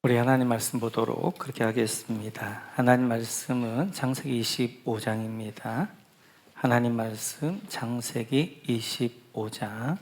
우리 하나님 말씀 보도록 그렇게 하겠습니다. 하나님 말씀은 창세기 25장입니다. 하나님 말씀 창세기 25장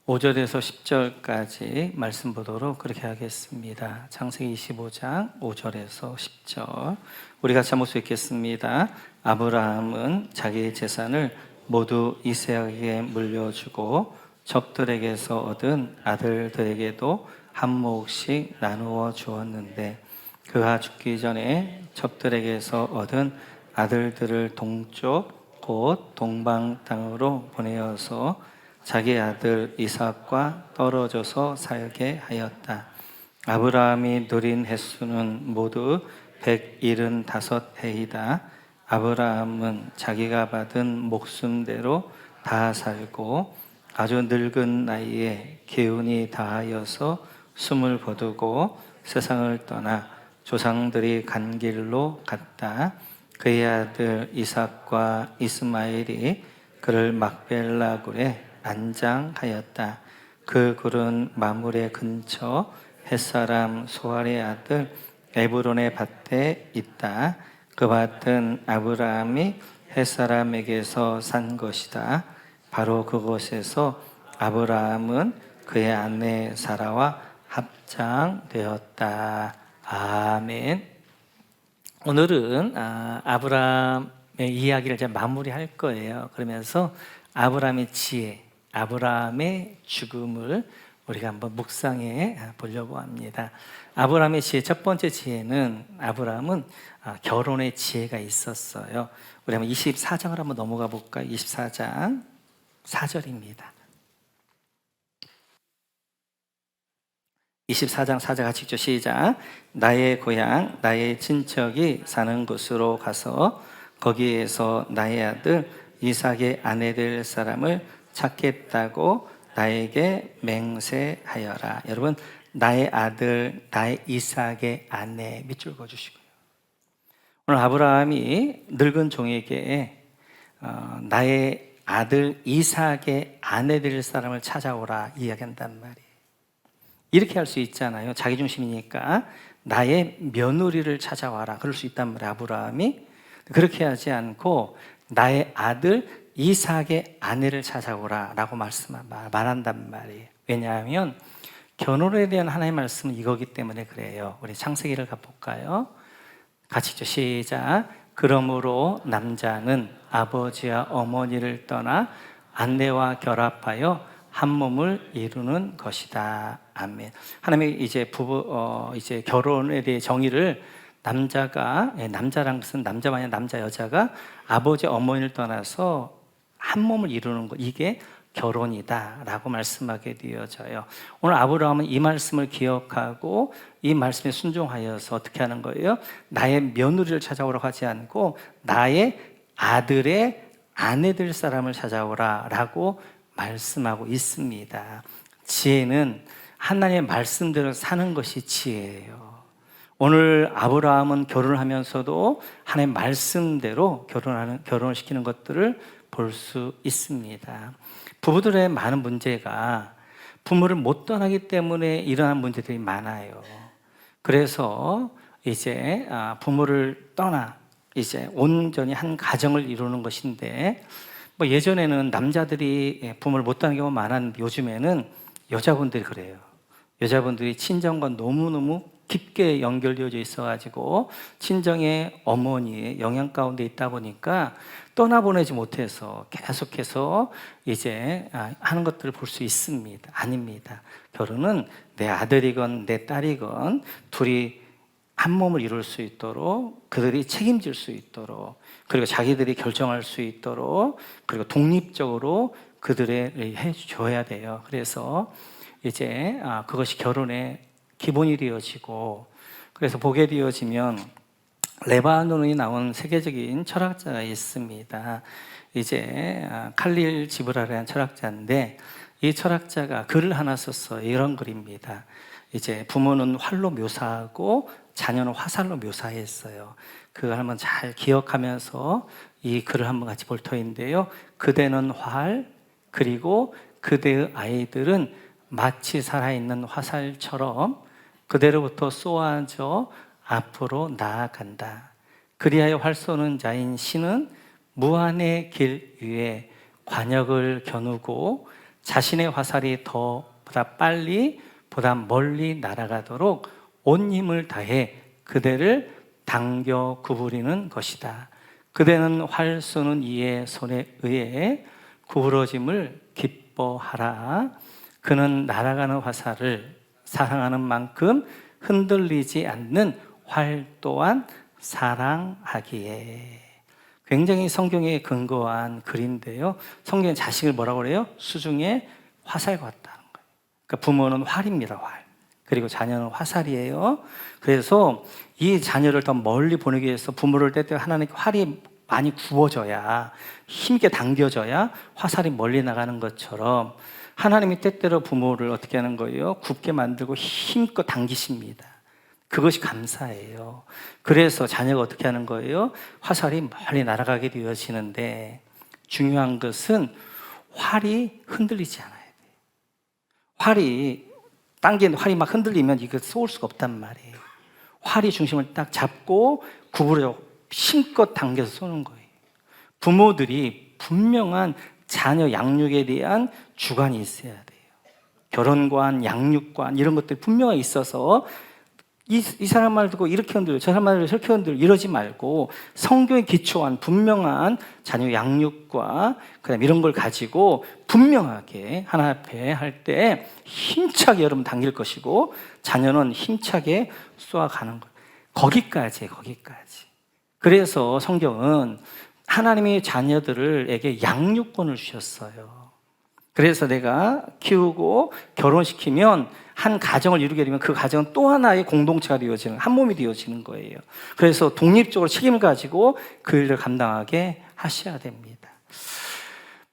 5절에서 10절까지 말씀 보도록 그렇게 하겠습니다. 창세기 25장 5절에서 10절 우리 같이 한번 읽겠습니다. 아브라함은 자기의 재산을 모두 이삭에게 물려주고 적들에게서 얻은 아들들에게도 한 몫씩 나누어 주었는데 그가 죽기 전에 적들에게서 얻은 아들들을 동쪽 곧 동방 땅으로 보내어서 자기 아들 이삭과 떨어져서 살게 하였다. 아브라함이 누린 횟수는 모두 175해이다. 아브라함은 자기가 받은 목숨대로 다 살고 아주 늙은 나이에 기운이 다하여서 숨을 거두고 세상을 떠나 조상들이 간 길로 갔다. 그의 아들 이삭과 이스마엘이 그를 막벨라 굴에 안장하였다. 그 굴은 마므레 근처 햇사람 소알의 아들 에브론의 밭에 있다. 그 밭은 아브라함이 햇사람에게서 산 것이다. 바로 그곳에서 아브라함은 그의 아내 사라와 합장되었다. 아멘. 오늘은 아브라함의 이야기를 이제 마무리할 거예요. 그러면서 아브라함의 지혜, 아브라함의 죽음을 우리가 한번 묵상해 보려고 합니다. 아브라함의 지혜, 첫 번째 지혜는 아브라함은 결혼의 지혜가 있었어요. 우리 한번 24장을 한번 넘어가 볼까요? 24장 4절입니다. 24장 4절 같이 읽죠. 시작. 나의 고향, 나의 친척이 사는 곳으로 가서 거기에서 나의 아들 이삭의 아내 될 사람을 찾겠다고 나에게 맹세하여라. 여러분, 나의 아들, 나의 이삭의 아내 밑줄 그어주시고요. 오늘 아브라함이 늙은 종에게 나의 아들 이삭의 아내 될 사람을 찾아오라 이야기한단 말이에요. 이렇게 할 수 있잖아요. 자기중심이니까 나의 며느리를 찾아와라 그럴 수 있단 말이에요. 아브라함이 그렇게 하지 않고 나의 아들 이삭의 아내를 찾아오라 라고 말한단 말이에요. 왜냐하면 결혼에 대한 하나님의 말씀은 이거기 때문에 그래요. 우리 창세기를 가볼까요? 같이 읽죠. 시작. 그러므로 남자는 아버지와 어머니를 떠나 아내와 결합하여 한 몸을 이루는 것이다. 아멘. 하나님이 이제 이제 결혼에 대해 정의를 남자란 것은 남자만이 남자 여자가 아버지 어머니를 떠나서 한 몸을 이루는 것, 이게 결혼이다라고 말씀하게 되어져요. 오늘 아브라함은 이 말씀을 기억하고 이 말씀에 순종하여서 어떻게 하는 거예요? 나의 며느리를 찾아오라고 하지 않고 나의 아들의 아내 될 사람을 찾아오라라고 말씀하고 있습니다. 지혜는 하나님의 말씀대로 사는 것이 지혜예요. 오늘 아브라함은 결혼을 하면서도 하나님의 말씀대로 결혼을 시키는 것들을 볼 수 있습니다. 부부들의 많은 문제가 부모를 못 떠나기 때문에 일어난 문제들이 많아요. 그래서 이제 부모를 떠나 이제 온전히 한 가정을 이루는 것인데, 뭐 예전에는 남자들이 부모를 못 떠나는 경우가 많았는데 요즘에는 여자분들이 그래요. 여자분들이 친정과 너무너무 깊게 연결되어져 있어가지고 친정의 어머니의 영향 가운데 있다 보니까 떠나보내지 못해서 계속해서 이제 하는 것들을 볼 수 있습니다. 아닙니다. 결혼은 내 아들이건 내 딸이건 둘이 한 몸을 이룰 수 있도록, 그들이 책임질 수 있도록, 그리고 자기들이 결정할 수 있도록, 그리고 독립적으로 그들의 해줘야 돼요. 그래서 이제 그것이 결혼의 기본이 되어지고, 그래서 보게 되어지면 레바논이 나온 세계적인 철학자가 있습니다. 이제 칼릴 지브라라는 철학자인데 이 철학자가 글을 하나 썼어요. 이런 글입니다. 이제 부모는 활로 묘사하고 자녀는 화살로 묘사했어요. 그걸 한번 잘 기억하면서 이 글을 한번 같이 볼 터인데요. 그대는 활, 그리고 그대의 아이들은 마치 살아있는 화살처럼 그대로부터 쏘아져 앞으로 나아간다. 그리하여 활 쏘는 자인 신은 무한의 길 위에 관역을 겨누고 자신의 화살이 보다 빨리 보다 멀리 날아가도록 온 힘을 다해 그대를 당겨 구부리는 것이다. 그대는 활 쏘는 이의 손에 의해 구부러짐을 기뻐하라. 그는 날아가는 화살을 사랑하는 만큼 흔들리지 않는 활 또한 사랑하기에. 굉장히 성경에 근거한 글인데요. 성경은 자식을 뭐라고 그래요? 수중에 화살 같다는 거예요. 그러니까 부모는 활입니다, 활. 그리고 자녀는 화살이에요. 그래서 이 자녀를 더 멀리 보내기 위해서 부모를 때때로 하나님께 활이 많이 구워져야, 힘있게 당겨져야 화살이 멀리 나가는 것처럼 하나님이 때때로 부모를 어떻게 하는 거예요? 굽게 만들고 힘껏 당기십니다. 그것이 감사예요. 그래서 자녀가 어떻게 하는 거예요? 화살이 멀리 날아가게 되어지는데 중요한 것은 활이 흔들리지 않아야 돼요. 활이 당기는 활이 막 흔들리면 이거 쏠 수가 없단 말이에요. 활이 중심을 딱 잡고 구부려 힘껏 당겨서 쏘는 거예요. 부모들이 분명한 자녀 양육에 대한 주관이 있어야 돼요. 결혼관, 양육관 이런 것들이 분명히 있어서 이 사람 말 듣고 이렇게 흔들려, 저 사람 말 듣고 저렇게 흔들려 이러지 말고 성경에 기초한 분명한 자녀 양육과 그다음 이런 걸 가지고 분명하게 하나 앞에 할 때 힘차게 여러분 당길 것이고 자녀는 힘차게 쏘아가는 거예요. 거기까지. 그래서 성경은 하나님이 자녀들에게 양육권을 주셨어요. 그래서 내가 키우고 결혼시키면 한 가정을 이루게 되면 그 가정은 또 하나의 공동체가 되어지는, 한 몸이 되어지는 거예요. 그래서 독립적으로 책임을 가지고 그 일을 감당하게 하셔야 됩니다.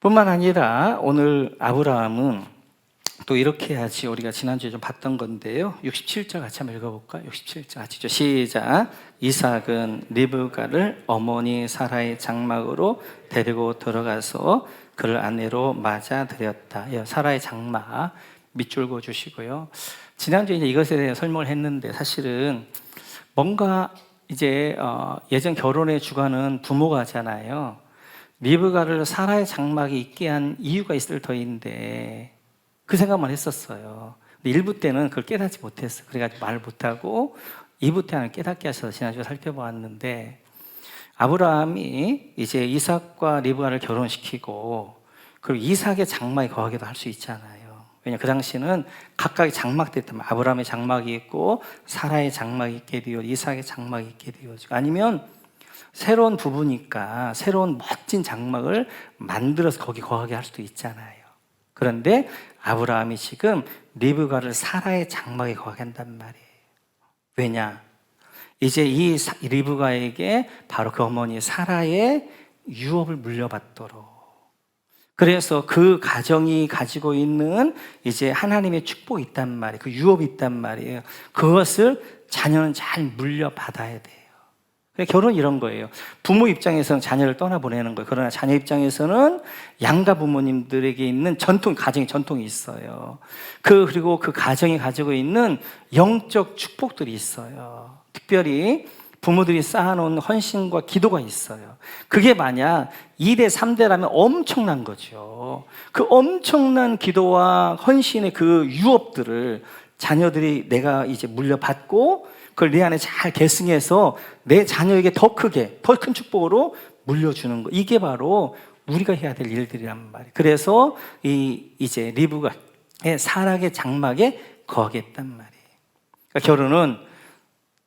뿐만 아니라 오늘 아브라함은 또 이렇게 해야지, 우리가 지난주에 좀 봤던 건데요. 67절 같이 한번 읽어볼까요? 67절 같이죠. 시작. 이삭은 리브가를 어머니 사라의 장막으로 데리고 들어가서 그를 아내로 맞아들였다. 사라의 장막 밑줄 그어주시고요. 지난주에 이제 이것에 대해 설명을 했는데 사실은 뭔가 이제 예전 결혼의 주관은 부모가 하잖아요. 리브가를 사라의 장막에 있게 한 이유가 있을 터인데 그 생각만 했었어요. 근데 1부 때는 그걸 깨닫지 못했어요. 그래가지고 말을 못하고 2부 때는 깨닫게 하셔서 지난주에 살펴보았는데 아브라함이 이제 이삭과 리브가를 결혼시키고 그리고 이삭의 장막에 거하기도 할 수 있잖아요. 왜냐하면 그 당시는 각각의 장막들이 있다면 아브라함의 장막이 있고 사라의 장막이 있게 되어 이삭의 장막이 있게 되어지고 아니면 새로운 부부니까 새로운 멋진 장막을 만들어서 거기 거하게 할 수도 있잖아요. 그런데 아브라함이 지금 리브가를 사라의 장막에 거하게 한단 말이에요. 왜냐? 이제 이 리브가에게 바로 그 어머니 사라의 유업을 물려받도록. 그래서 그 가정이 가지고 있는 이제 하나님의 축복이 있단 말이에요. 그 유업이 있단 말이에요. 그것을 자녀는 잘 물려받아야 돼요. 결혼은 이런 거예요. 부모 입장에서는 자녀를 떠나보내는 거예요. 그러나 자녀 입장에서는 양가 부모님들에게 있는 전통, 가정의 전통이 있어요. 그리고 그 가정이 가지고 있는 영적 축복들이 있어요. 특별히 부모들이 쌓아놓은 헌신과 기도가 있어요. 그게 만약 2대, 3대라면 엄청난 거죠. 그 엄청난 기도와 헌신의 그 유업들을 자녀들이 내가 이제 물려받고 그걸 내 안에 잘 계승해서 내 자녀에게 더 크게, 더 큰 축복으로 물려주는 거. 이게 바로 우리가 해야 될 일들이란 말이에요. 그래서 이제 리브가의 사락의 장막에 거하겠단 말이에요. 그러니까 결혼은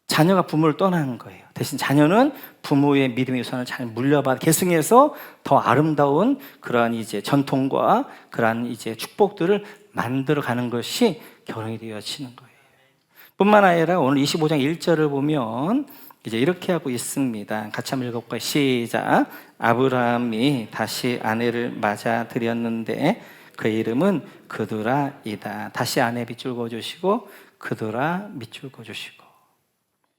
자녀가 부모를 떠나는 거예요. 대신 자녀는 부모의 믿음의 유산을 잘 물려받아 계승해서 더 아름다운 그러한 이제 전통과 그러한 이제 축복들을 만들어가는 것이 결혼이 되어지는 거예요. 뿐만 아니라 오늘 25장 1절을 보면 이제 이렇게 하고 있습니다. 같이 한번 읽어볼까요? 시작. 아브라함이 다시 아내를 맞아들였는데 그의 이름은 그두라이다. 다시 아내 밑줄 그어주시고 그두라 밑줄 그어주시고.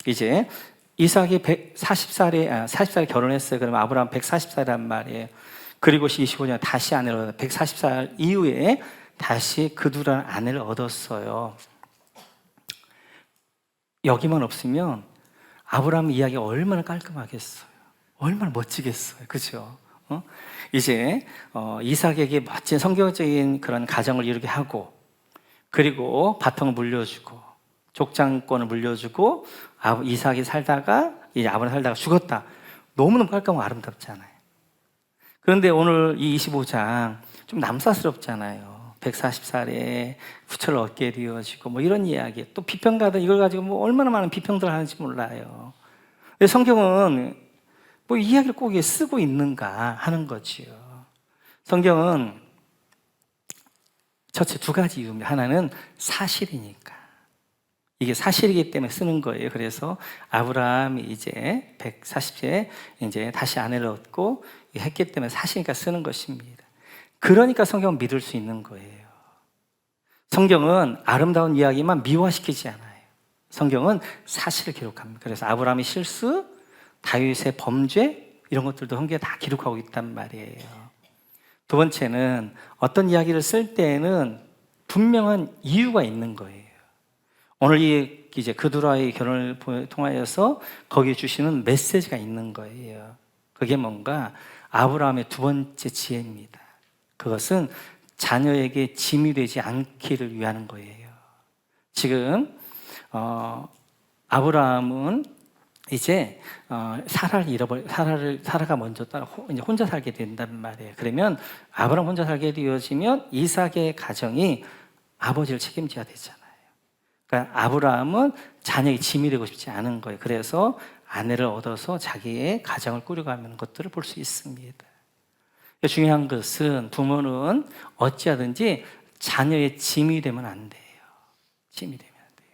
이제 이삭이 40살에 결혼했어요. 그러면 아브라함 140살이란 말이에요. 그리고 25년 다시 아내를 140살 이후에 다시 그두라는 아내를 얻었어요. 여기만 없으면 아브라함 이야기가 얼마나 깔끔하겠어요. 얼마나 멋지겠어요. 그죠? 이제 이삭에게 멋진 성경적인 그런 가정을 이루게 하고, 그리고 바통을 물려주고 족장권을 물려주고, 이삭이 살다가 이제 아브라함이 살다가 죽었다. 너무너무 깔끔하고 아름답잖아요. 그런데 오늘 이 25장 좀 남사스럽잖아요. 140살에 후처를 얻게 되어지고 뭐 이런 이야기, 또 비평가들 이걸 가지고 뭐 얼마나 많은 비평들을 하는지 몰라요. 근데 성경은 뭐 이 이야기를 꼭 쓰고 있는가 하는 거지요. 성경은 첫째 두 가지 이유입니다. 하나는 사실이니까. 이게 사실이기 때문에 쓰는 거예요. 그래서 아브라함이 이제 140세에 이제 다시 아내를 얻고 했기 때문에 사실이니까 쓰는 것입니다. 그러니까 성경은 믿을 수 있는 거예요. 성경은 아름다운 이야기만 미화시키지 않아요. 성경은 사실을 기록합니다. 그래서 아브라함의 실수, 다윗의 범죄, 이런 것들도 성경에 다 기록하고 있단 말이에요. 두 번째는 어떤 이야기를 쓸 때에는 분명한 이유가 있는 거예요. 오늘 이제 그두라의 결혼을 통하여서 거기에 주시는 메시지가 있는 거예요. 그게 뭔가 아브라함의 두 번째 지혜입니다. 그것은 자녀에게 짐이 되지 않기를 위하는 거예요. 지금 아브라함은 이제 사라가 먼저 따라 이제 혼자 살게 된단 말이에요. 그러면 아브라함 혼자 살게 되어지면 이삭의 가정이 아버지를 책임져야 되잖아요. 그러니까 아브라함은 자녀의 짐이 되고 싶지 않은 거예요. 그래서 아내를 얻어서 자기의 가정을 꾸려가는 것들을 볼 수 있습니다. 중요한 것은 부모는 어찌하든지 자녀의 짐이 되면 안 돼요. 짐이 되면 안 돼요.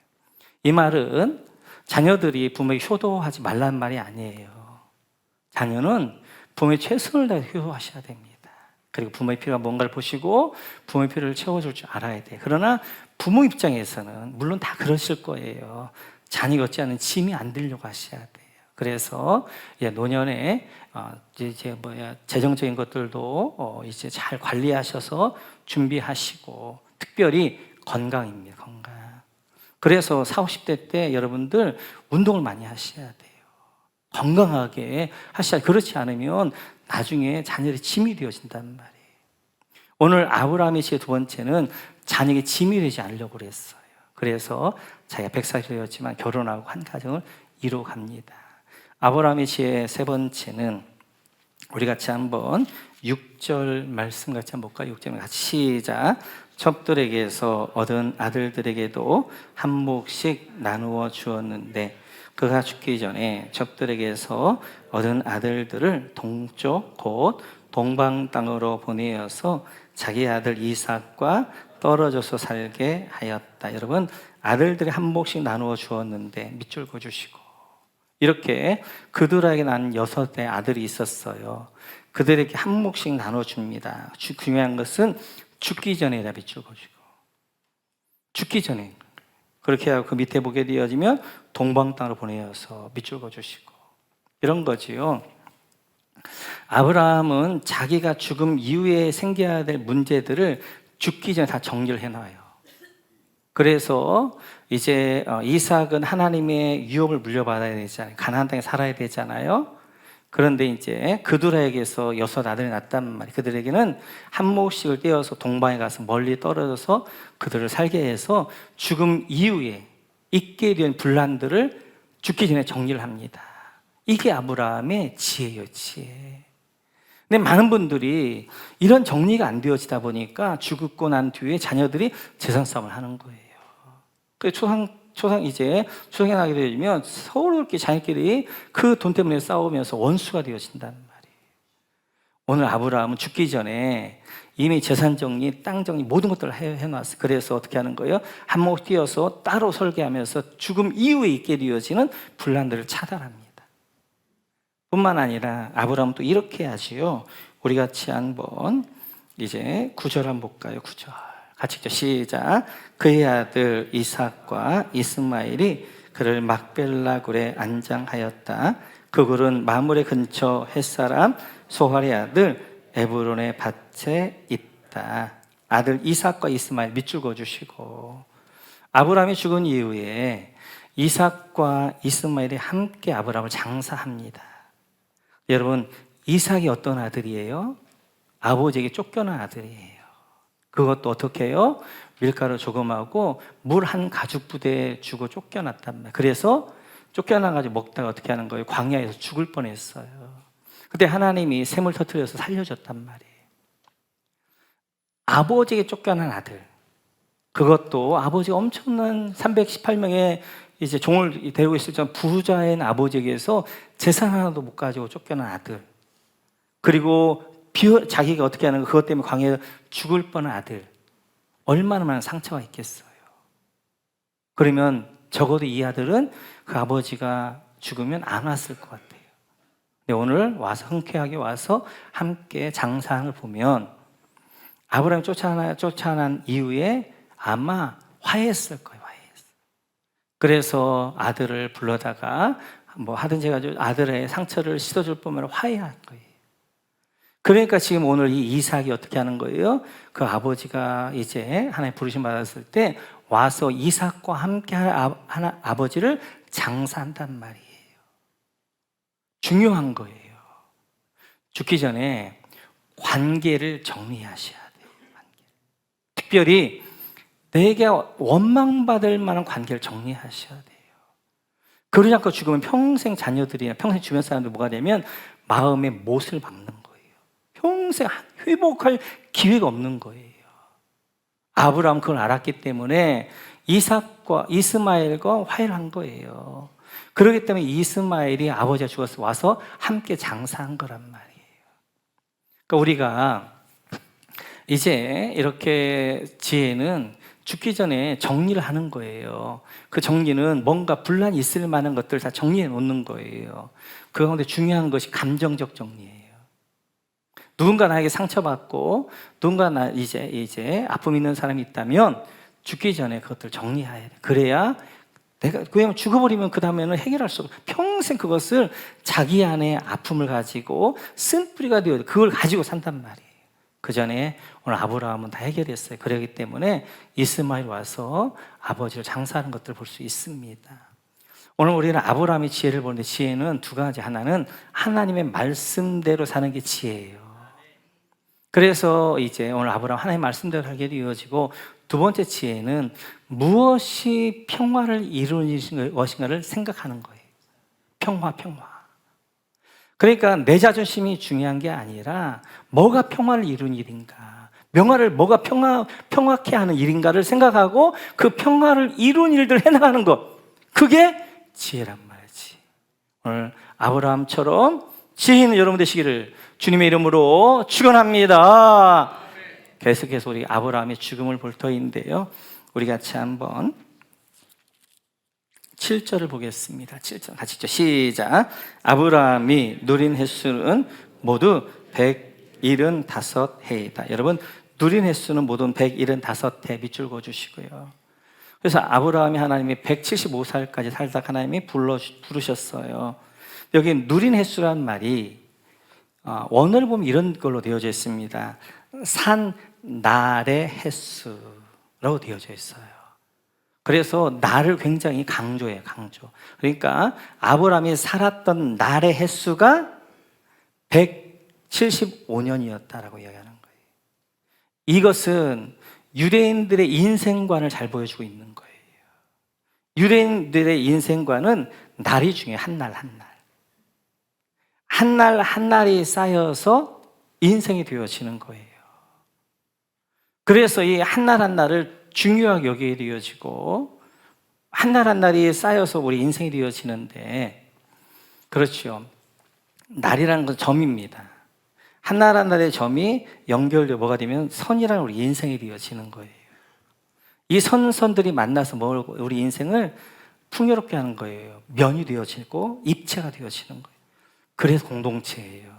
이 말은 자녀들이 부모에게 효도하지 말라는 말이 아니에요. 자녀는 부모의 최선을 다해 효도하셔야 됩니다. 그리고 부모의 필요가 뭔가를 보시고 부모의 필요를 채워줄 줄 알아야 돼요. 그러나 부모 입장에서는 물론 다 그러실 거예요. 자녀가 어찌하는 짐이 안 되려고 하셔야 돼요. 그래서 노년에 재정적인 것들도 이제 잘 관리하셔서 준비하시고, 특별히 건강입니다. 건강. 그래서 40, 50대 때 여러분들 운동을 많이 하셔야 돼요. 건강하게 하셔야 돼요. 그렇지 않으면 나중에 자녀들이 짐이 되어진단 말이에요. 오늘 아브라함의 지혜 두 번째는 자녀에게 짐이 되지 않으려고 그랬어요. 그래서 자기가 140이 되었지만 결혼하고 한 가정을 이루어갑니다. 아브라함의 지혜 세 번째는 우리 같이 한번 6절 말씀 같이 한번 볼까요? 6절 같이 시작. 첩들에게서 얻은 아들들에게도 한 몫씩 나누어 주었는데 그가 죽기 전에 첩들에게서 얻은 아들들을 동쪽 곧 동방 땅으로 보내어서 자기 아들 이삭과 떨어져서 살게 하였다. 여러분, 아들들이 한 몫씩 나누어 주었는데 밑줄 그어주시고, 이렇게 그들에게 난 6의 아들이 있었어요. 그들에게 한 몫씩 나눠줍니다. 중요한 것은 죽기 전에다 밑줄 그어주고, 죽기 전에 그렇게 하고 그 밑에 보게 되어지면 동방 땅으로 보내어서 밑줄 그어주시고, 이런 거지요. 아브라함은 자기가 죽음 이후에 생겨야 될 문제들을 죽기 전에 다 정리를 해놔요. 그래서 이제 이삭은 하나님의 유업을 물려받아야 되잖아요. 가나안 땅에 살아야 되잖아요. 그런데 이제 그들에게서 6 아들이 낳았단 말이에요. 그들에게는 한 몫씩을 떼어서 동방에 가서 멀리 떨어져서 그들을 살게 해서 죽음 이후에 있게 된 분란들을 죽기 전에 정리를 합니다. 이게 아브라함의 지혜예요, 지혜. 근데 많은 분들이 이런 정리가 안 되어지다 보니까 죽고 난 뒤에 자녀들이 재산 싸움을 하는 거예요. 그 초상에 나게 되면 서로렇게 자녀끼리 그 돈 때문에 싸우면서 원수가 되어진단 말이에요. 오늘 아브라함은 죽기 전에 이미 재산 정리, 땅 정리 모든 것들을 해놨어요. 그래서 어떻게 하는 거예요? 한 몫 띄어서 따로 설계하면서 죽음 이후에 있게 되어지는 분란들을 차단합니다. 뿐만 아니라 아브라함은 또 이렇게 하지요. 우리 같이 한번 이제 9절 한번 볼까요? 9절 같이 읽죠. 시작. 그의 아들 이삭과 이스마엘이 그를 막벨라 굴에 안장하였다. 그 굴은 마므레 근처 햇사람 소할의 아들 에브론의 밭에 있다. 아들 이삭과 이스마엘 밑줄 그어주시고, 아브라함이 죽은 이후에 이삭과 이스마엘이 함께 아브라함을 장사합니다. 여러분, 이삭이 어떤 아들이에요? 아버지에게 쫓겨난 아들이에요. 그것도 어떻게 해요? 밀가루 조금하고 물 한 가죽 부대에 주고 쫓겨났단 말이에요. 그래서 쫓겨나가지고 먹다가 어떻게 하는 거예요? 광야에서 죽을 뻔했어요. 그때 하나님이 샘을 터뜨려서 살려줬단 말이에요. 아버지에게 쫓겨난 아들, 그것도 아버지가 엄청난 318명의 이제 종을 데리고 있을 때 부자인 아버지에게서 재산 하나도 못 가지고 쫓겨난 아들, 그리고 자기가 어떻게 하는 거, 그것 때문에 광야에서 죽을 뻔한 아들, 얼마나 많은 상처가 있겠어요. 그러면 적어도 이 아들은 그 아버지가 죽으면 안 왔을 것 같아요. 근데 오늘 와서 흔쾌하게 와서 함께 장사하는 걸 보면 아브라함이 쫓아난 이후에 아마 화해했을 거예요. 그래서 아들을 불러다가 뭐 하든지 해가지고 아들의 상처를 씻어줄 뿐만 아니라 화해할 거예요. 그러니까 지금 오늘 이 이삭이 어떻게 하는 거예요? 그 아버지가 이제 하나님 부르심 받았을 때 와서 이삭과 함께 하나 아버지를 장사한단 말이에요. 중요한 거예요. 죽기 전에 관계를 정리하셔야 돼요. 특별히 내게 원망받을 만한 관계를 정리하셔야 돼요. 그러지 않고 죽으면 평생 자녀들이나 평생 주변 사람들 뭐가 되면 마음의 못을 박는 거예요. 평생 회복할 기회가 없는 거예요. 아브라함은 그걸 알았기 때문에 이삭과 이스마엘과 화해를 한 거예요. 그렇기 때문에 이스마엘이 아버지가 죽어서 와서 함께 장사한 거란 말이에요. 그러니까 우리가 이제 이렇게 지혜는 죽기 전에 정리를 하는 거예요. 그 정리는 뭔가 분란이 있을 만한 것들을 다 정리해 놓는 거예요. 그 가운데 중요한 것이 감정적 정리예요. 누군가 나에게 상처받고 누군가 나 이제 아픔 있는 사람이 있다면 죽기 전에 그것들을 정리해야 돼. 그래야 내가, 왜냐면 죽어버리면 그 다음에는 해결할 수 없어. 평생 그것을 자기 안에 아픔을 가지고 쓴뿌리가 되어 그걸 가지고 산단 말이에요. 그 전에 오늘 아브라함은 다 해결했어요. 그렇기 때문에 이스마엘 와서 아버지를 장사하는 것들을 볼 수 있습니다. 오늘 우리는 아브라함의 지혜를 보는데 지혜는 두 가지. 하나는 하나님의 말씀대로 사는 게 지혜예요. 그래서 이제 오늘 아브라함 하나님의 말씀대로 살게 되어지고, 두 번째 지혜는 무엇이 평화를 이루는 것인가를 생각하는 거예요. 평화. 그러니까 내 자존심이 중요한 게 아니라 뭐가 평화를 이루는 일인가, 뭐가 평화케 하는 일인가를 생각하고 그 평화를 이루는 일들을 해나가는 것, 그게 지혜란 말이지. 오늘 아브라함처럼 지혜 있는 여러분 되시기를 주님의 이름으로 축원합니다. 계속해서 우리 아브라함의 죽음을 볼 터인데요, 우리 같이 한번 7절을 보겠습니다. 7절 같이 읽죠. 시작. 아브라함이 누린 횟수는 모두 175해이다. 여러분, 누린 횟수는 모두 175해 밑줄 그어주시고요. 그래서 아브라함이 하나님이 175살까지 살다 하나님이 부르셨어요. 여기 누린 횟수란 말이 원어를 보면 이런 걸로 되어져 있습니다. 산 날의 횟수라고 되어져 있어요. 그래서 날을 굉장히 강조해요. 그러니까 아브라함이 살았던 날의 횟수가 175년이었다라고 이야기하는 거예요. 이것은 유대인들의 인생관을 잘 보여주고 있는 거예요. 유대인들의 인생관은 날이 중요해요. 한 날. 한 날이 쌓여서 인생이 되어지는 거예요. 그래서 이 한 날 한 날을 중요하게 여기게 되어지고, 한 날 한 날이 쌓여서 우리 인생이 되어지는데, 그렇죠. 날이라는 건 점입니다. 한 날 한 날의 점이 연결되어 뭐가 되면 선이라는 우리 인생이 되어지는 거예요. 이 선들이 만나서 우리 인생을 풍요롭게 하는 거예요. 면이 되어지고 입체가 되어지는 거예요. 그래서 공동체예요.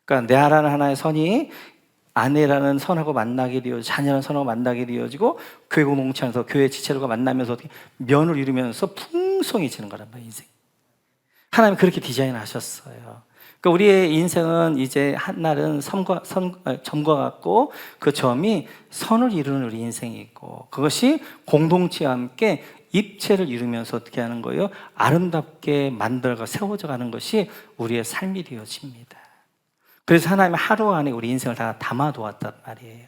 그러니까 내라는 하나의 선이 아내라는 선하고 만나게 되어지고, 자녀라는 선하고 만나게 되어지고, 교회 공동체 안에서 교회 지체로가 만나면서 면을 이루면서 풍성해지는 거란 말이에요. 인생. 하나님 그렇게 디자인하셨어요. 그러니까 우리의 인생은 이제 한 날은 점과 같고, 그 점이 선을 이루는 우리 인생이 있고, 그것이 공동체와 함께 입체를 이루면서 어떻게 하는 거예요? 아름답게 만들어가 세워져 가는 것이 우리의 삶이 되어집니다. 그래서 하나님은 하루 안에 우리 인생을 다 담아두었단 말이에요.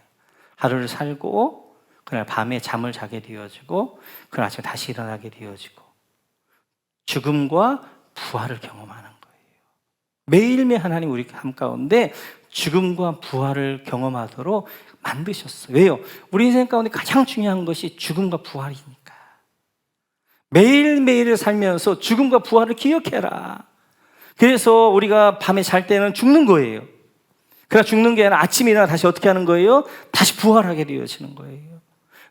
하루를 살고 그날 밤에 잠을 자게 되어지고 그날 아침에 다시 일어나게 되어지고 죽음과 부활을 경험하는 거예요. 매일매일 하나님 우리 삶 가운데 죽음과 부활을 경험하도록 만드셨어요. 왜요? 우리 인생 가운데 가장 중요한 것이 죽음과 부활이니까. 매일매일을 살면서 죽음과 부활을 기억해라. 그래서 우리가 밤에 잘 때는 죽는 거예요. 그러나 죽는 게 아니라 아침에 일어나 다시 어떻게 하는 거예요? 다시 부활하게 되어지는 거예요.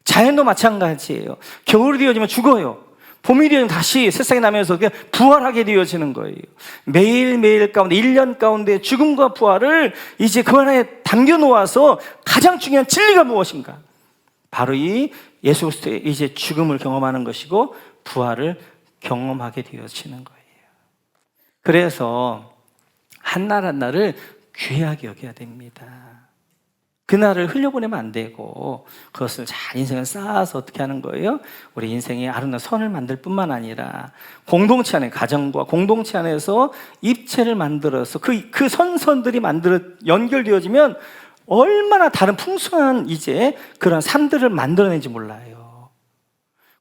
자연도 마찬가지예요. 겨울이 되어지면 죽어요. 봄이 되면 다시 새싹이 나면서 부활하게 되어지는 거예요. 매일매일 가운데 1년 가운데 죽음과 부활을 이제 그 안에 담겨 놓아서 가장 중요한 진리가 무엇인가? 바로 이 예수 그리스도의 이제 죽음을 경험하는 것이고 부활을 경험하게 되어지는 거예요. 그래서 한날 한날을 귀하게 여겨야 됩니다. 그날을 흘려보내면 안 되고 그것을 잘 인생을 쌓아서 어떻게 하는 거예요? 우리 인생에 아름다운 선을 만들 뿐만 아니라 공동체 안에, 가정과 공동체 안에서 입체를 만들어서 그 선들이 연결되어지면 얼마나 다른 풍성한 이제 그런 삶들을 만들어내는지 몰라요.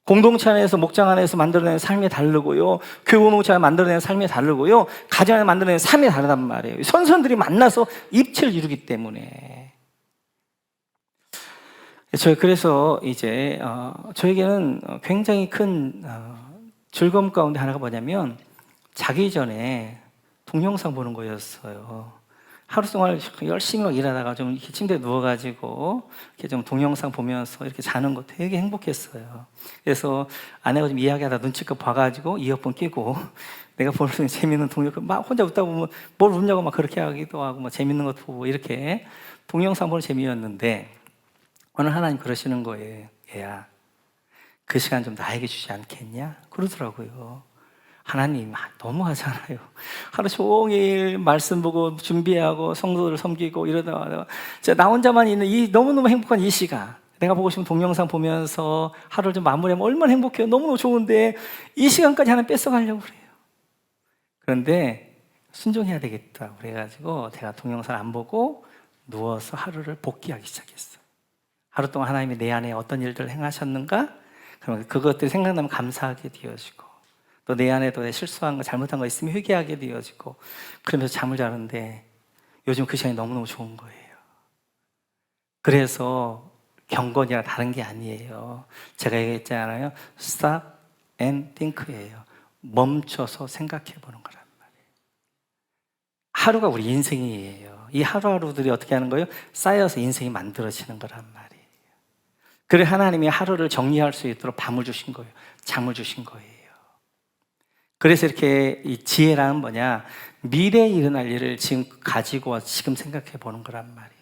공동체 안에서, 목장 안에서 만들어내는 삶이 다르고요, 교회 공동체 안에 만들어내는 삶이 다르고요, 가정 안에 만들어내는 삶이 다르단 말이에요. 선들이 만나서 입체를 이루기 때문에. 그래서 이제 저에게는 굉장히 큰 즐거움 가운데 하나가 뭐냐면 자기 전에 동영상 보는 거였어요. 하루 동안 열심히 막 일하다가 좀 이렇게 침대에 누워가지고 이렇게 좀 동영상 보면서 이렇게 자는 거 되게 행복했어요. 그래서 아내가 좀 이야기하다 눈치껏 봐가지고 이어폰 끼고 내가 보는 재밌는 동영상 막 혼자 웃다 보면 뭘 웃냐고 막 그렇게 하기도 하고 막 재밌는 것도 보고 이렇게 동영상 보는 재미였는데 오늘 하나님 그러시는 거예요. 얘야, 그 시간 좀 나에게 주지 않겠냐? 그러더라고요. 하나님 너무 하잖아요. 하루 종일 말씀 보고 준비하고 성도를 섬기고 이러다가 나 혼자만 있는 이 너무너무 행복한 이 시간, 내가 보고 싶은 동영상 보면서 하루를 좀 마무리하면 얼마나 행복해요. 너무너무 좋은데 이 시간까지 하나님 뺏어가려고 그래요. 그런데 순종해야 되겠다 그래가지고 제가 동영상 안 보고 누워서 하루를 복귀하기 시작했어요. 하루 동안 하나님이 내 안에 어떤 일들을 행하셨는가? 그러면 그것들이 생각나면 감사하게 되어지고 또 내 안에도 내 실수한 거, 잘못한 거 있으면 회개하게 되어지고 그러면서 잠을 자는데 요즘 그 시간이 너무너무 좋은 거예요. 그래서 경건이랑 다른 게 아니에요. 제가 얘기했잖아요. Stop and think예요. 멈춰서 생각해 보는 거란 말이에요. 하루가 우리 인생이에요. 이 하루하루들이 어떻게 하는 거예요? 쌓여서 인생이 만들어지는 거란 말이에요. 그래 하나님이 하루를 정리할 수 있도록 밤을 주신 거예요. 잠을 주신 거예요. 그래서 이렇게 이 지혜란 뭐냐? 미래에 일어날 일을 지금 가지고 지금 생각해 보는 거란 말이에요.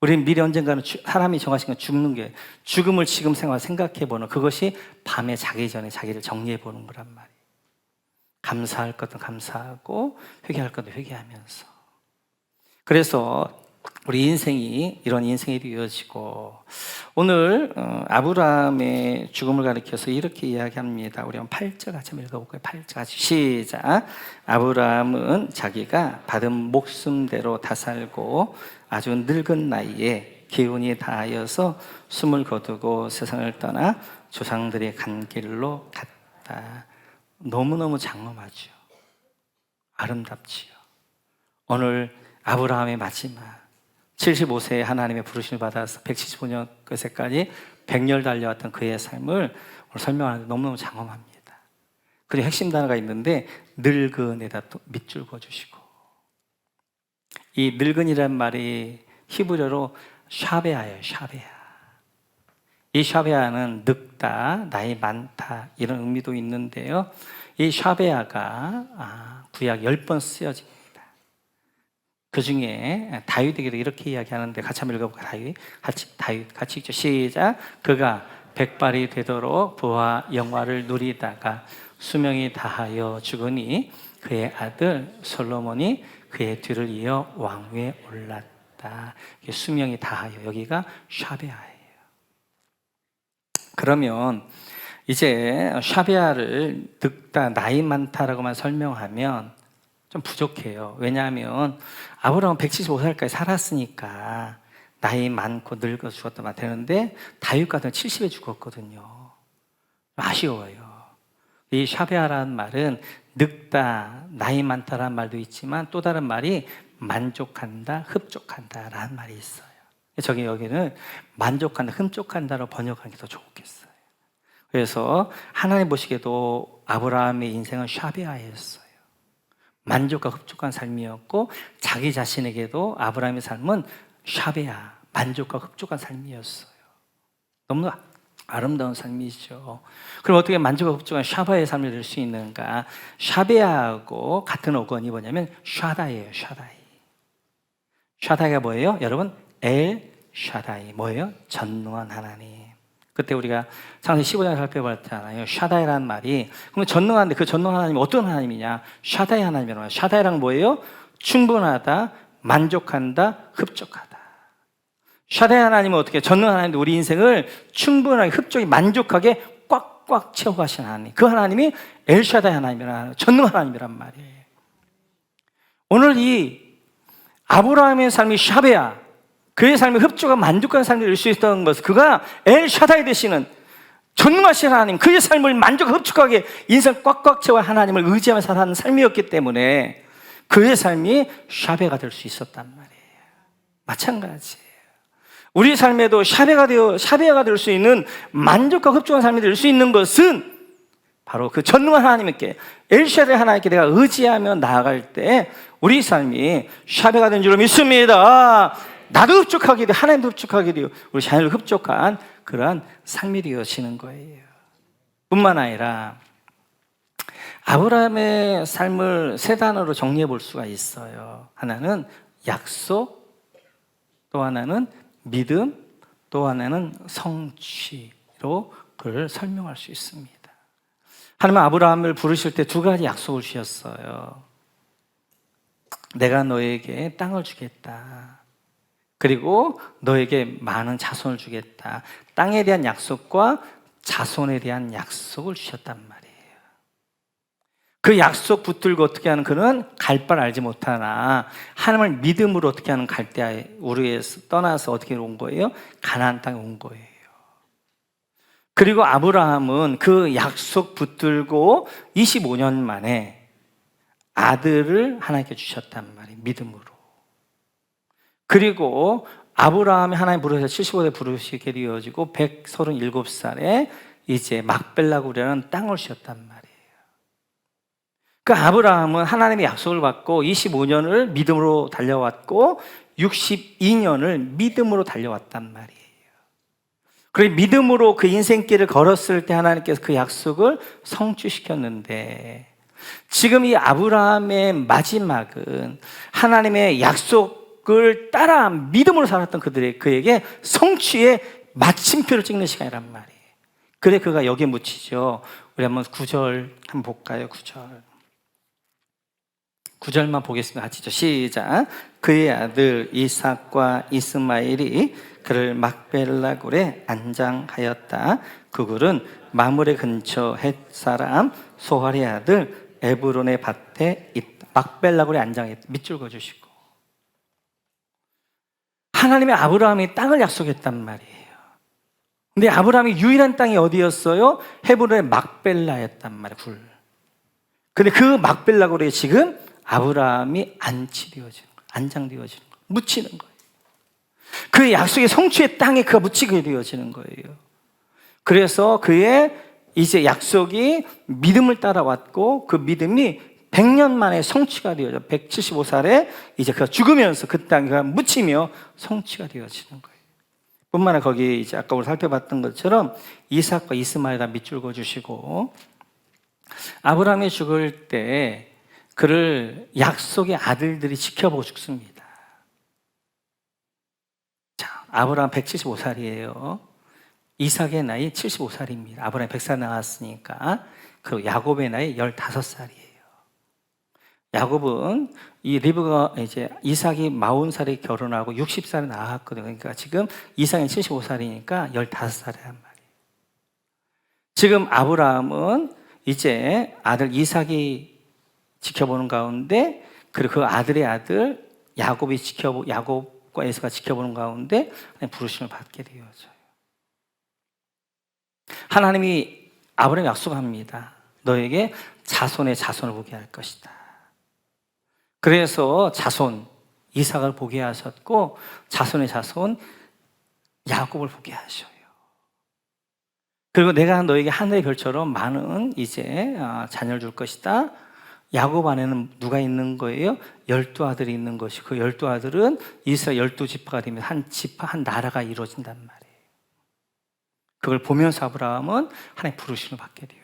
우리는 미래 언젠가는 사람이 정하신 건 죽는 게, 죽음을 지금 생각해 보는 그것이 밤에 자기 전에 자기를 정리해 보는 거란 말이에요. 감사할 것도 감사하고 회개할 것도 회개하면서. 그래서 우리 인생이 이런 인생이 되어지고 오늘 아브라함의 죽음을 가리켜서 이렇게 이야기합니다. 우리 한번 8절 같이 한번 읽어볼까요? 8절 같이 시작. 아브라함은 자기가 받은 목숨대로 다 살고 아주 늙은 나이에 기운이 다하여서 숨을 거두고 세상을 떠나 조상들이 간 길로 갔다. 너무너무 장엄하죠. 아름답지요. 오늘 아브라함의 마지막 75세에 하나님의 부르심을 받아서 175년 끝에까지 100년 달려왔던 그의 삶을 오늘 설명하는데 너무너무 장엄합니다. 그리고 핵심 단어가 있는데 늙은에다 또 밑줄 그어주시고, 이 늙은이란 말이 히브리어로 샤베아예요. 샤베아. 이 샤베아는 늙다, 나이 많다 이런 의미도 있는데요. 이 샤베아가 구약 10번 쓰여집니다. 그 중에 다윗에게도 이렇게 이야기하는데 같이 한번 읽어볼까요? 다윗 같이 읽죠. 시작. 그가 백발이 되도록 부와 영화를 누리다가 수명이 다하여 죽으니 그의 아들 솔로몬이 그의 뒤를 이어 왕위에 올랐다. 수명이 다하여, 여기가 샤베아예요. 그러면 이제 샤베아를 늙다, 나이 많다라고만 설명하면 좀 부족해요. 왜냐하면 아브라함은 175살까지 살았으니까 나이 많고 늙어 죽었다면 되는데 다윗 같은 70에 죽었거든요. 아쉬워요. 이 샤베아라는 말은 늙다, 나이 많다라는 말도 있지만 또 다른 말이 만족한다, 흡족한다라는 말이 있어요. 저기 여기는 만족한다, 흡족한다로 번역하는 게 더 좋겠어요. 그래서 하나님 보시기에도 아브라함의 인생은 샤베아였어요. 만족과 흡족한 삶이었고 자기 자신에게도 아브라함의 삶은 샤베아, 만족과 흡족한 삶이었어요. 너무 아름다운 삶이죠. 그럼 어떻게 만족과 흡족한 샤바의 삶을 낼 수 있는가? 샤베아하고 같은 어원이 뭐냐면 샤다이예요. 샤다이. 샤다이가 뭐예요? 여러분, 엘 샤다이 뭐예요? 전능한 하나님. 그때 우리가 창세기 15장 살펴봤잖아요. 샤다이라는 말이, 그럼 전능한데 그 전능한 하나님이 어떤 하나님이냐? 샤다이 하나님이라고 해요. 샤다이란 뭐예요? 충분하다, 만족한다, 흡족하다. 샤다이 하나님은 어떻게? 전능한 하나님도 우리 인생을 충분하게, 흡족히, 만족하게 꽉꽉 채워가신 하나님. 그 하나님이 엘샤다이 하나님이라는, 전능한 하나님이란 말이에요. 오늘 이 아브라함의 삶이 샤베아, 그의 삶이 흡족한 만족한 삶을 낼 수 있다는 것은 그가 엘샤다이 되시는 전능하신 하나님, 그의 삶을 만족하고 흡족하게 인생 꽉꽉 채워 하나님을 의지하며 살아가는 삶이었기 때문에 그의 삶이 샤베가 될 수 있었단 말이에요. 마찬가지예요. 우리 삶에도 샤베가 될 수 있는 만족과 흡족한 삶이 될 수 있는 것은 바로 그 전능한 하나님께, 엘샤다이 하나님께 내가 의지하며 나아갈 때 우리 삶이 샤베가 된 줄로 믿습니다. 나도 흡족하게 돼요. 하나님도 흡족하게 돼요. 우리 자녀도 흡족한 그러한 삶이 되어지는 거예요. 뿐만 아니라 아브라함의 삶을 세 단어로 정리해 볼 수가 있어요. 하나는 약속, 또 하나는 믿음, 또 하나는 성취로 그를 설명할 수 있습니다. 하나님은 아브라함을 부르실 때 두 가지 약속을 주셨어요. 내가 너에게 땅을 주겠다. 그리고 너에게 많은 자손을 주겠다. 땅에 대한 약속과 자손에 대한 약속을 주셨단 말이에요. 그 약속 붙들고 어떻게 하는, 그는 갈 바를 알지 못하나 하나님을 믿음으로 어떻게 하는 갈대아에 우르에서 떠나서 어떻게 온 거예요? 가나안 땅에 온 거예요. 그리고 아브라함은 그 약속 붙들고 25년 만에 아들을 하나님께 주셨단 말이에요. 믿음으로. 그리고 아브라함이 하나님 부르셔서 75세 부르시게 되어지고 137살에 이제 막벨라굴이라는 땅을 주셨단 말이에요. 그 아브라함은 하나님의 약속을 받고 25년을 믿음으로 달려왔고 62년을 믿음으로 달려왔단 말이에요. 그리고 믿음으로 그 인생길을 걸었을 때 하나님께서 그 약속을 성취시켰는데, 지금 이 아브라함의 마지막은 하나님의 약속을 따라 믿음으로 살았던 그에게 성취의 마침표를 찍는 시간이란 말이에요. 그래 그가 여기에 묻히죠. 우리 한번 9절 한번 볼까요? 9절만 보겠습니다. 같이죠. 시작. 그의 아들 이삭과 이스마엘이 그를 막벨라굴에 안장하였다. 그 굴은 마므레 근처 헷 사람 소할의 아들 에브론의 밭에 있다. 막벨라굴에 안장했다. 밑줄 그어주시고, 하나님의 아브라함이 땅을 약속했단 말이에요. 근데 아브라함이 유일한 땅이 어디였어요? 헤브론의 막벨라였단 말이에요. 굴. 근데 그 막벨라굴에 지금 아브라함이 안치되어지는 거예요. 안장되어지는 거예요. 묻히는 거예요. 그 약속의 성취의 땅에 그가 묻히게 되어지는 거예요. 그래서 그의 이제 약속이 믿음을 따라왔고 그 믿음이 100년 만에 성취가 되어져 175살에 이제 그가 죽으면서 그 땅에 묻히며 성취가 되어지는 거예요. 뿐만 아니라 거기 이제 아까 우리 살펴봤던 것처럼 이삭과 이스마엘에다 밑줄 그어주시고, 아브라함이 죽을 때 그를 약속의 아들들이 지켜보고 죽습니다. 자, 아브라함 175살이에요. 이삭의 나이 75살입니다. 아브라함이 100살 나왔으니까. 그리고 야곱의 나이 15살이에요. 야곱은 이 리브가 이제 이삭이 40살에 결혼하고 60살에 낳았거든요. 그러니까 지금 이삭이 75살이니까 15살이란 말이에요. 지금 아브라함은 이제 아들 이삭이 지켜보는 가운데, 그리고 그 아들의 아들 야곱과 에서가 지켜보는 가운데 부르심을 받게 되어져요. 하나님이 아브라함에 약속합니다. 너에게 자손의 자손을 보게 할 것이다. 그래서 자손 이삭을 보게 하셨고, 자손의 자손 야곱을 보게 하셔요. 그리고 내가 너에게 하늘의 별처럼 많은 이제 자녀를 줄 것이다. 야곱 안에는 누가 있는 거예요? 12아들이 있는 것이, 그 12아들은 이스라엘 12지파가 되면 한 지파, 한 나라가 이루어진단 말이에요. 그걸 보면서 아브라함은 하나님의 부르심을 받게 되어져요.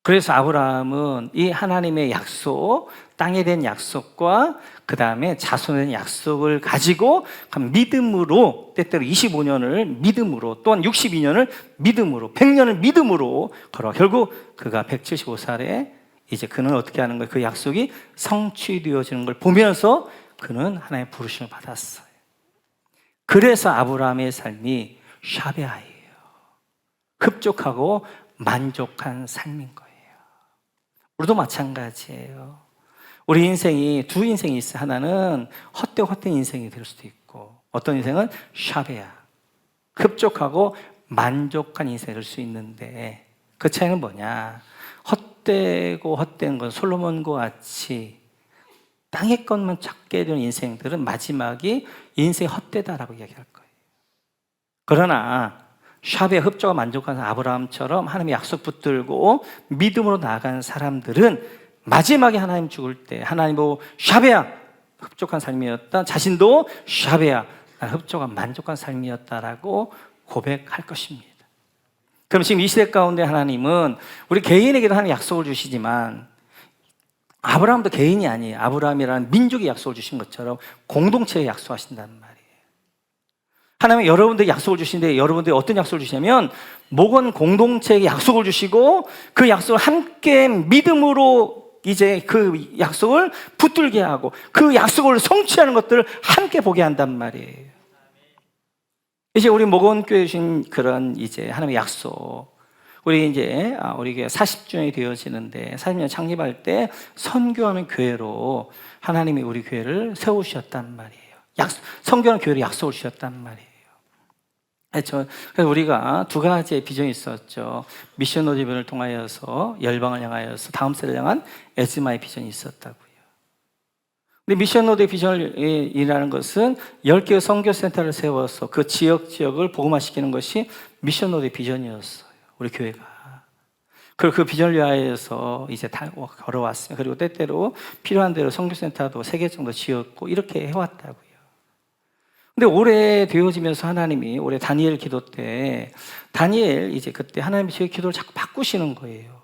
그래서 아브라함은 이 하나님의 약속, 땅에 대한 약속과 그 다음에 자손에 대한 약속을 가지고 믿음으로, 때때로 25년을 믿음으로, 또한 62년을 믿음으로, 100년을 믿음으로 걸어 결국 그가 175살에 이제 그는 어떻게 하는 거예요? 그 약속이 성취되어지는 걸 보면서 그는 하나님의 부르심을 받았어요. 그래서 아브라함의 삶이 샤베아예요. 흡족하고 만족한 삶인 거예요. 우리도 마찬가지예요. 우리 인생이 두 인생이 있어요. 하나는 헛된 인생이 될 수도 있고, 어떤 인생은 샤베아, 흡족하고 만족한 인생이 될 수 있는데, 그 차이는 뭐냐? 헛되고 헛된 건 솔로몬과 같이 땅의 것만 찾게 되는 인생들은 마지막이 인생이 헛되다라고 이야기할 거예요. 그러나 샤베아, 흡족과 만족한 아브라함처럼 하나님의 약속 붙들고 믿음으로 나아간 사람들은 마지막에 하나님 죽을 때 하나님 보고 샤베아, 흡족한 삶이었다, 자신도 샤베아, 흡족과 만족한 삶이었다라고 고백할 것입니다. 그럼 지금 이 시대 가운데 하나님은 우리 개인에게도 하나님 약속을 주시지만, 아브라함도 개인이 아니에요. 아브라함이라는 민족이 약속을 주신 것처럼 공동체에 약속하신단 말이에요. 하나님은 여러분들에게 약속을 주시는데, 여러분들이 어떤 약속을 주시냐면 목원 공동체에게 약속을 주시고, 그 약속을 함께 믿음으로 이제 그 약속을 붙들게 하고 그 약속을 성취하는 것들을 함께 보게 한단 말이에요. 이제 우리 목원교회 주신 그런 이제 하나님의 약속, 우리 이제 우리 40주년이 되어지는데, 40년 창립할 때 선교하는 교회로 하나님이 우리 교회를 세우셨단 말이에요. 선교하는 교회로 약속을 주셨단 말이에요. 그래서 우리가 두 가지의 비전이 있었죠. 미션 오디변을 통하여서 열방을 향하여서 다음 세대를 향한 에즈마의 비전이 있었다고요. 근데 미션 로드의 비전이라는 것은 10개의 선교센터를 세워서 그 지역을 복음화시키는 것이 미션 로드의 비전이었어요. 우리 교회가. 그리고 그 비전을 위하여서 이제 다 걸어왔어요. 그리고 때때로 필요한 대로 선교센터도 3개 정도 지었고 이렇게 해왔다고요. 근데 올해 되어지면서 하나님이 올해 다니엘 기도 때, 다니엘 이제 그때 하나님이 저희 기도를 자꾸 바꾸시는 거예요.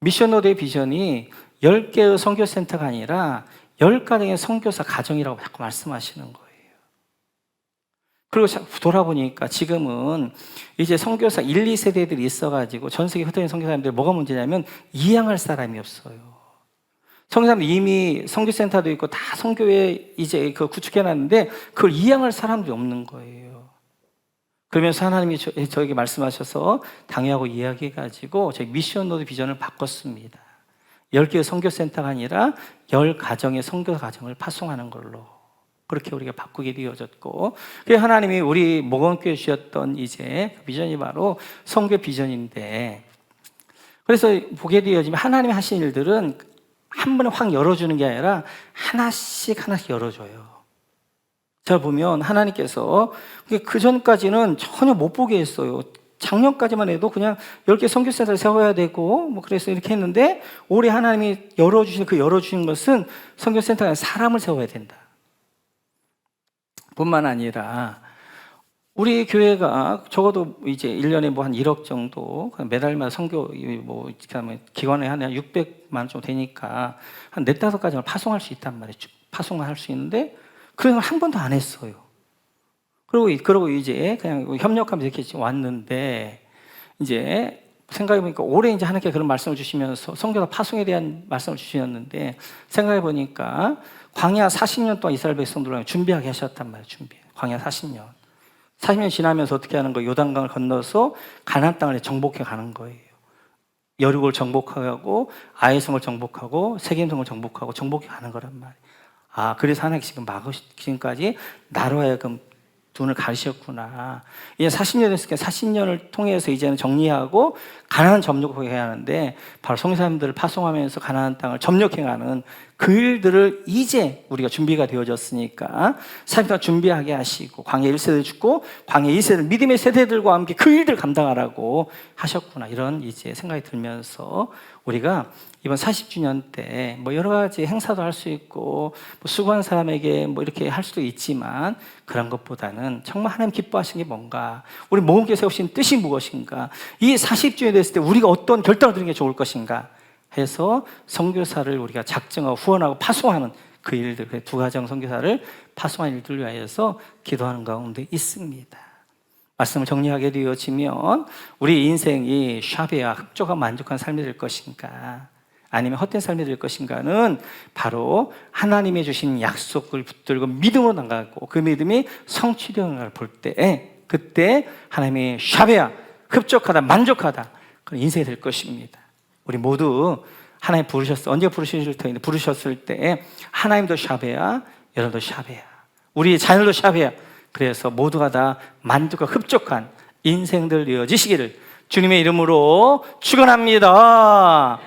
미션 로드의 비전이 10개의 선교센터가 아니라 10가정의 선교사 가정이라고 자꾸 말씀하시는 거예요. 그리고 돌아보니까 지금은 이제 선교사 1, 2세대들이 있어가지고 전 세계 흩어진 선교사님들 뭐가 문제냐면 이양할 사람이 없어요. 선교사님들 이미 선교센터도 있고 다 선교에 이제 그 구축해놨는데 그걸 이양할 사람들이 없는 거예요. 그러면서 하나님이 저에게 말씀하셔서 당회하고 이야기해가지고 저희 미션 로드 비전을 바꿨습니다. 10개의 선교센터가 아니라 10가정의 선교 가정을 파송하는 걸로 그렇게 우리가 바꾸게 되어졌고, 그게 하나님이 우리 목원교회 주셨던 이제 그 비전이 바로 선교 비전인데, 그래서 보게 되어지면 하나님이 하신 일들은 한 번에 확 열어주는 게 아니라 하나씩 열어줘요. 자 보면 하나님께서 그 전까지는 전혀 못 보게 했어요. 작년까지만 해도 그냥 10개 선교센터를 세워야 되고 뭐 그래서 이렇게 했는데, 올해 하나님이 열어주신 것은 선교센터에 사람을 세워야 된다 뿐만 아니라 우리 교회가 적어도 이제 1년에 뭐 한 1억 정도 매달마다 선교 뭐 기관에 한 600만 좀 되니까 한 4-5가정을 파송할 수 있단 말이에요. 파송할 수 있는데 그런 걸 한 번도 안 했어요. 그러고 이제 그냥 협력하면서 이렇게 왔는데, 이제 생각해보니까 올해 이제 하나님께 그런 말씀을 주시면서 선교사 파송에 대한 말씀을 주셨는데, 생각해보니까 광야 40년 동안 이스라엘 백성들을 준비하게 하셨단 말이에요. 광야 40년. 40년 지나면서 어떻게 하는 거예요? 요단강을 건너서 가나안 땅을 정복해 가는 거예요. 여리고를 정복하고 아이성을 정복하고 세겜성을 정복하고 정복해 가는 거란 말이에요. 아, 그래서 하나님 지금 지금까지 나로 하여금 눈을 가리셨구나. 이제 40년 됐으니까 40년을 통해서 이제는 정리하고 가나안 점령하게 하는데, 바로 성사람들을 파송하면서 가나안 땅을 점령해가는 그 일들을 이제 우리가 준비가 되어졌으니까 40년 준비하게 하시고, 광야 1세대 죽고 광야 2세대 믿음의 세대들과 함께 그 일들 감당하라고 하셨구나, 이런 이제 생각이 들면서 우리가 이번 40주년 때 뭐 여러 가지 행사도 할 수 있고 뭐 수고한 사람에게 뭐 이렇게 할 수도 있지만, 그런 것보다는 정말 하나님 기뻐하시는 게 뭔가, 우리 모험교회 세우신 뜻이 무엇인가, 이 40주년이 됐을 때 우리가 어떤 결단을 드리는 게 좋을 것인가 해서 선교사를 우리가 작정하고 후원하고 파송하는 그 일들, 두 가정 선교사를 파송하는 일들을 위하여서 기도하는 가운데 있습니다. 말씀을 정리하게 되어지면 우리 인생이 샤베와 흡족한 만족한 삶이 될 것인가, 아니면 헛된 삶이 될 것인가는 바로 하나님이 주신 약속을 붙들고 믿음으로 나가고 그 믿음이 성취되는 걸 볼 때, 그때 하나님이 샤베야, 흡족하다, 만족하다, 그런 인생이 될 것입니다. 우리 모두 하나님 부르셨어. 언제 부르실 터인데, 부르셨을 때 하나님도 샤베야, 여러분도 샤베야, 우리 자녀도 샤베야. 그래서 모두가 다 만족과 흡족한 인생들 이어지시기를 주님의 이름으로 축원합니다.